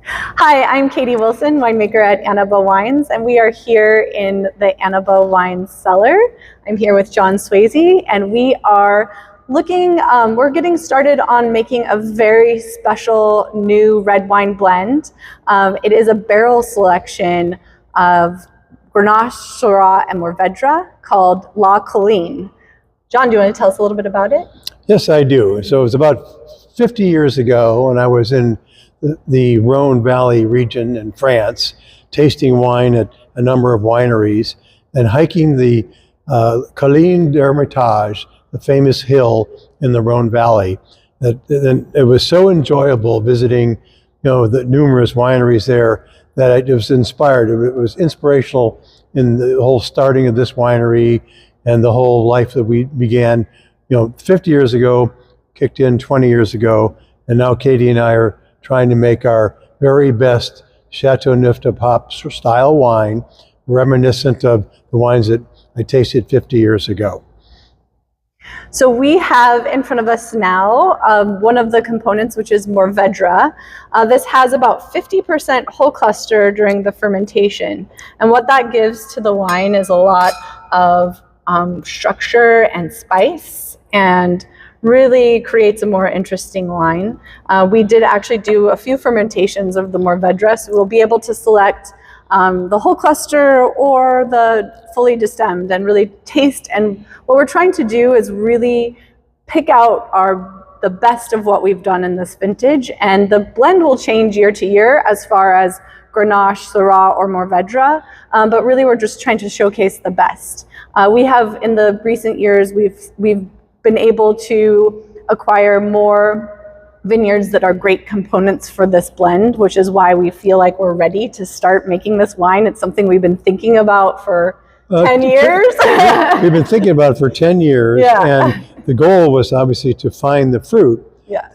Hi, I'm Katy Wilson, winemaker at Anaba Wines, and we are here in the Anaba Wines cellar. I'm here with John Sweazey, and we are we're getting started on making a very special new red wine blend. It is a barrel selection of Grenache, Syrah and Mourvedre called La Colline. John, do you want to tell us a little bit about it? Yes, I do. So it was about 50 years ago when I was in the Rhone Valley region in France, tasting wine at a number of wineries and hiking the Colline d'Hermitage, the famous hill in the Rhone Valley. It was so enjoyable visiting, the numerous wineries there that I was inspired. It was inspirational in the whole starting of this winery and the whole life that we began, 50 years ago, kicked in 20 years ago, and now Katy and I are trying to make our very best Chateauneuf-du-Pape style wine, reminiscent of the wines that I tasted 50 years ago. So we have in front of us now one of the components, which is Mourvedre. This has about 50% whole cluster during the fermentation. And what that gives to the wine is a lot of structure and spice, and really creates a more interesting wine. We did actually do a few fermentations of the Mourvedre, so we'll be able to select the whole cluster or the fully destemmed and really taste. And what we're trying to do is really pick out the best of what we've done in this vintage. And the blend will change year to year as far as Grenache, Syrah, or Mourvedre, but really we're just trying to showcase the best. We have, in the recent years, we've been able to acquire more vineyards that are great components for this blend, which is why we feel like we're ready to start making this wine. It's something we've been thinking about for 10 years. We've been thinking about it for 10 years, and the goal was obviously to find the fruit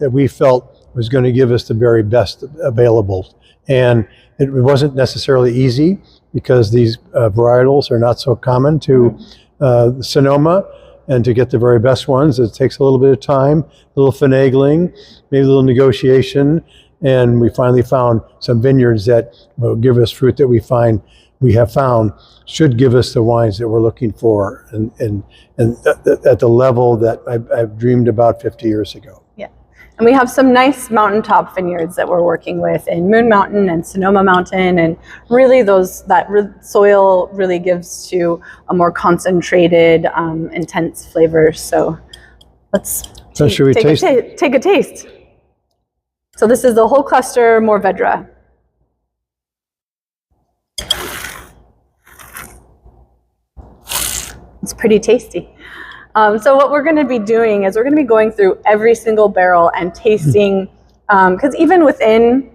that we felt was going to give us the very best available. And it wasn't necessarily easy because these varietals are not so common to Sonoma. And to get the very best ones, it takes a little bit of time, a little finagling, maybe a little negotiation, and we finally found some vineyards that will give us fruit that we have found should give us the wines that we're looking for, and at the level that I've dreamed about 50 years ago. Yeah, and we have some nice mountaintop vineyards that we're working with in Moon Mountain and Sonoma Mountain, and really that soil really gives to a more concentrated, intense flavor. So let's take a taste. So this is the whole cluster Mourvedre. It's pretty tasty. So what we're going to be doing is we're going to be going through every single barrel and tasting, because even within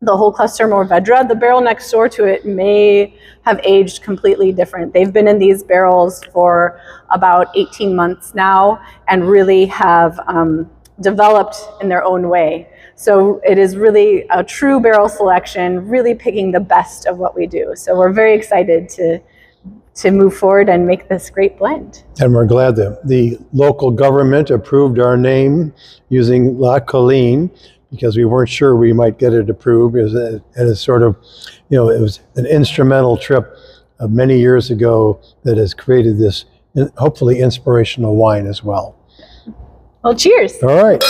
the whole cluster Mourvedre, the barrel next door to it may have aged completely different. They've been in these barrels for about 18 months now and really have developed in their own way. So it is really a true barrel selection, really picking the best of what we do. So we're very excited to move forward and make this great blend. And we're glad that the local government approved our name using La Colline, because we weren't sure we might get it approved. And it's sort of, it was an instrumental trip many years ago that has created this hopefully inspirational wine as well. Well, cheers. All right.